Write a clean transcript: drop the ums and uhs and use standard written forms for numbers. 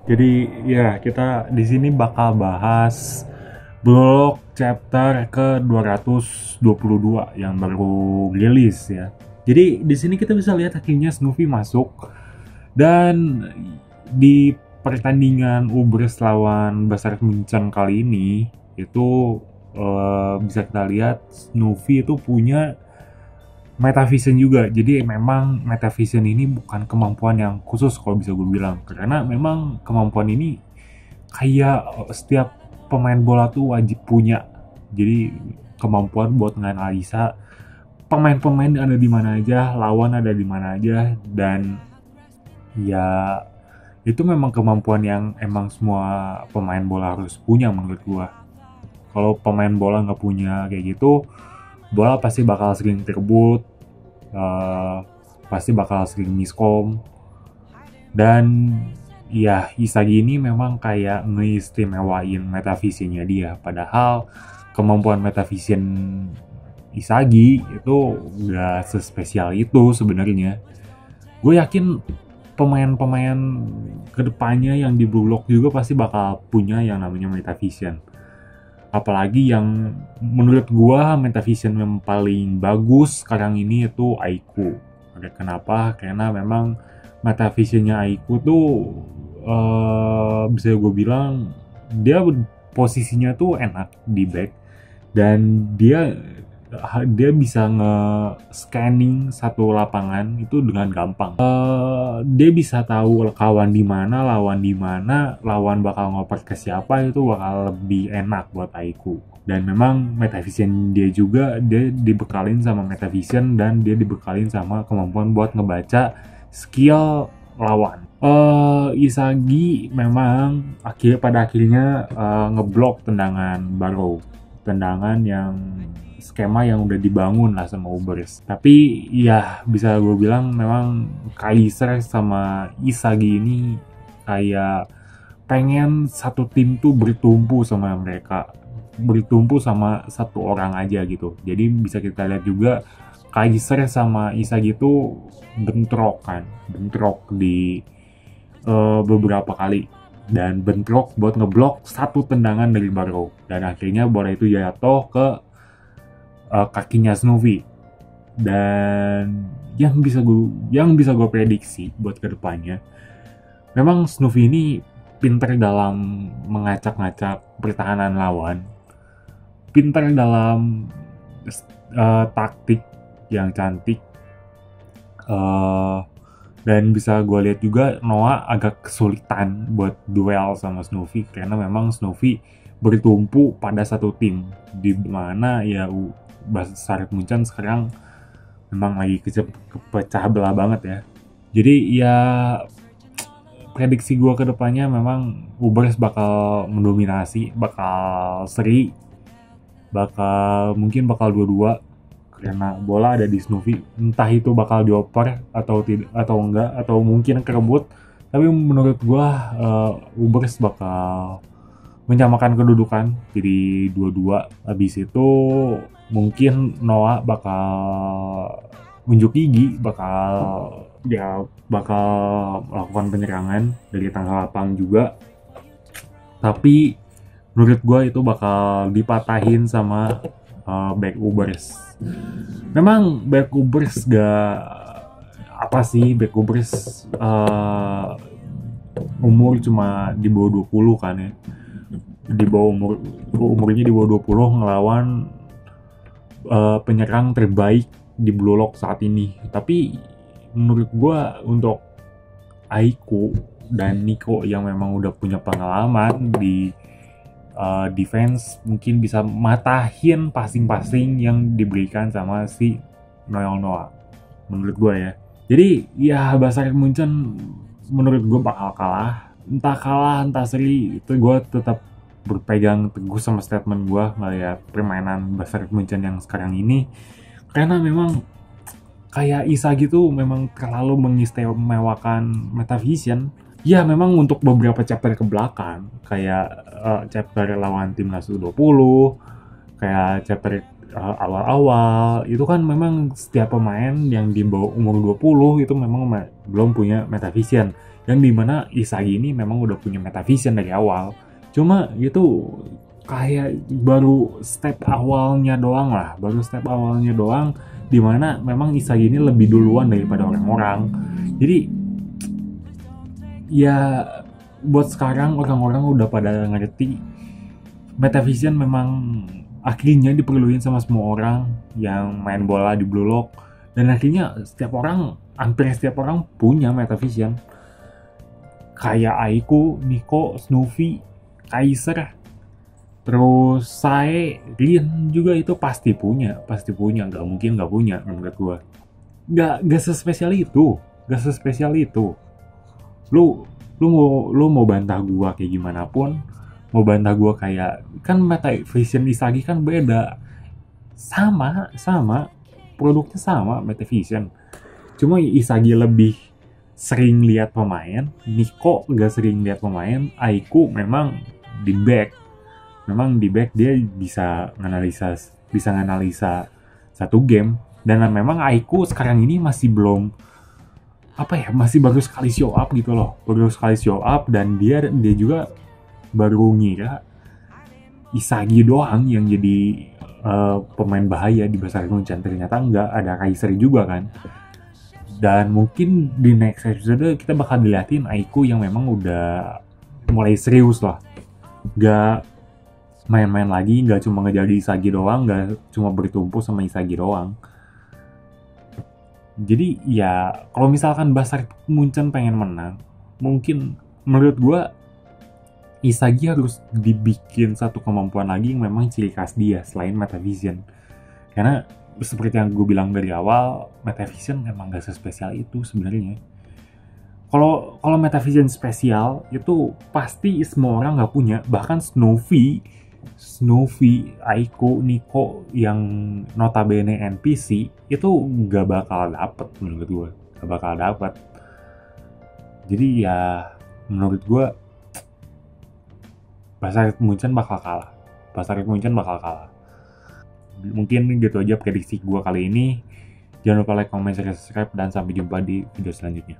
Jadi ya kita di sini bakal bahas Blue Lock chapter ke 222 yang baru rilis ya. Jadi di sini kita bisa lihat akhirnya Snoopy masuk dan di pertandingan Ubers lawan Besar Mincang kali ini itu bisa kita lihat Snoopy itu punya Metavision juga. Jadi memang Metavision ini bukan kemampuan yang khusus kalau bisa gue bilang. Karena memang kemampuan ini kayak setiap pemain bola tuh wajib punya. Jadi kemampuan buat nganalisa pemain-pemain ada di mana aja, lawan ada di mana aja, dan ya itu memang kemampuan yang emang semua pemain bola harus punya menurut gua. Kalau pemain bola nggak punya kayak gitu, bola pasti bakal sering terbut, eh, pasti bakal sering miskom, dan ya Isagi ini memang kayak ngeistimewain metavisinya dia. Padahal kemampuan metavision Isagi itu nggak sespesial itu sebenarnya. Gue yakin pemain-pemain kedepannya yang di Blue Lock juga pasti bakal punya yang namanya metavision. Apalagi yang menurut gua metavision yang paling bagus sekarang ini itu Aiku. Kenapa? Karena memang metavisionnya Aiku tuh bisa gue bilang dia posisinya tuh enak di back, dan dia bisa nge-scanning satu lapangan itu dengan gampang. Dia bisa tahu kawan di mana, lawan bakal ngoper ke siapa, itu bakal lebih enak buat Aiku. Dan memang metavision dia juga, dia dibekalin sama metavision dan dia dibekalin sama kemampuan buat ngebaca skill lawan. Isagi memang pada akhirnya ngeblok tendangan Barrow, tendangan yang skema yang udah dibangun lah sama Ubers. Tapi ya bisa gue bilang memang Kaiser sama Isagi ini kayak pengen satu tim tuh bertumpu sama mereka, bertumpu sama satu orang aja gitu. Jadi bisa kita lihat juga Kaiser sama Isagi tuh bentrok di beberapa kali, dan bentrok buat ngeblok satu tendangan dari Barrow, dan akhirnya bola itu jatuh ke kakinya Snoopy. Dan yang bisa gue prediksi buat kedepannya, memang Snoopy ini pintar dalam mengacak-ngacak pertahanan lawan, pintar dalam taktik yang cantik, dan bisa gue lihat juga Noah agak kesulitan buat duel sama Snoopy karena memang Snoopy bertumpu pada satu tim, di mana ya Besar Muncan sekarang memang lagi kepecah belah banget ya. Jadi ya prediksi gue ke depannya memang Ubers bakal mendominasi, bakal seri, mungkin bakal 2-2 karena bola ada di Snoopy. Entah itu bakal dioper atau tidak atau enggak, atau mungkin kerebut. Tapi menurut gua Ubers bakal menyamakan kedudukan jadi 2-2. Habis itu mungkin Noah bakal unjuk gigi, bakal melakukan penyerangan dari tengah lapang juga. Tapi menurut gue itu bakal dipatahin sama back Ubers. Memang back Ubers back Ubers umur cuma di bawah 20 kan ya. Umurnya di bawah 20 ngelawan penyerang terbaik di Blue Lock saat ini. Tapi menurut gue untuk Aiku dan Nico yang memang udah punya pengalaman di defense, mungkin bisa matahin passing-passing yang diberikan sama si Noel Noah menurut gue ya. Jadi ya Besar Munchen menurut gue bakal kalah, entah seri. Itu gue tetap berpegang teguh sama statement gue ngeliat permainan Besar Munchen yang sekarang ini, karena memang kayak Isagi tuh memang terlalu mengistimewakan Metavision. Ya memang untuk beberapa chapter ke belakang, kayak chapter lawan timnas U20, kayak chapter awal-awal, itu kan memang setiap pemain yang di bawah umur 20 itu memang belum punya Metavision. yang dimana Isagi ini memang udah punya Metavision dari awal. Cuma itu kayak baru step awalnya doang lah, dimana memang Isagi ini lebih duluan daripada orang-orang. Jadi ya buat sekarang orang-orang udah pada ngerti Metavision memang akhirnya diperluin sama semua orang yang main bola di Blue Lock, dan akhirnya hampir setiap orang punya Metavision. Kayak Aiku, Nico, Snoopy, Kaiser, terus Sae, Lin juga itu pasti punya, nggak mungkin nggak punya menurut gua. Nggak sespesial itu, lu mau bantah gua kayak gimana pun, mau bantah gua kayak kan Metavision Isagi kan beda, sama produknya sama Metavision, cuma Isagi lebih sering lihat pemain, Nico gak sering lihat pemain, Aiku memang di back dia bisa nganalisa satu game, dan memang Aiku sekarang ini masih belum masih baru sekali show up, dan dia juga baru ngira Isagi doang yang jadi pemain bahaya di Besar Guncan. Ternyata enggak, ada Kaiser juga kan. Dan mungkin di next episode kita bakal diliatin Aiku yang memang udah mulai serius lah, gak main-main lagi, gak cuma ngejar Isagi doang, gak cuma bertumpu sama Isagi doang. Jadi ya kalau misalkan Basar Munchen pengen menang, mungkin menurut gue Isagi harus dibikin satu kemampuan lagi yang memang ciri khas dia selain Metavision. Karena seperti yang gue bilang dari awal, Metavision emang gak sespesial itu sebenarnya. Kalau Metavision spesial itu pasti semua orang nggak punya. Bahkan Snoopy, Aiko, Nico yang notabene NPC itu nggak bakal dapet menurut gue, Jadi ya menurut gue Basar Munchen bakal kalah. Mungkin gitu aja prediksi gue kali ini. Jangan lupa like, comment, share, subscribe, dan sampai jumpa di video selanjutnya.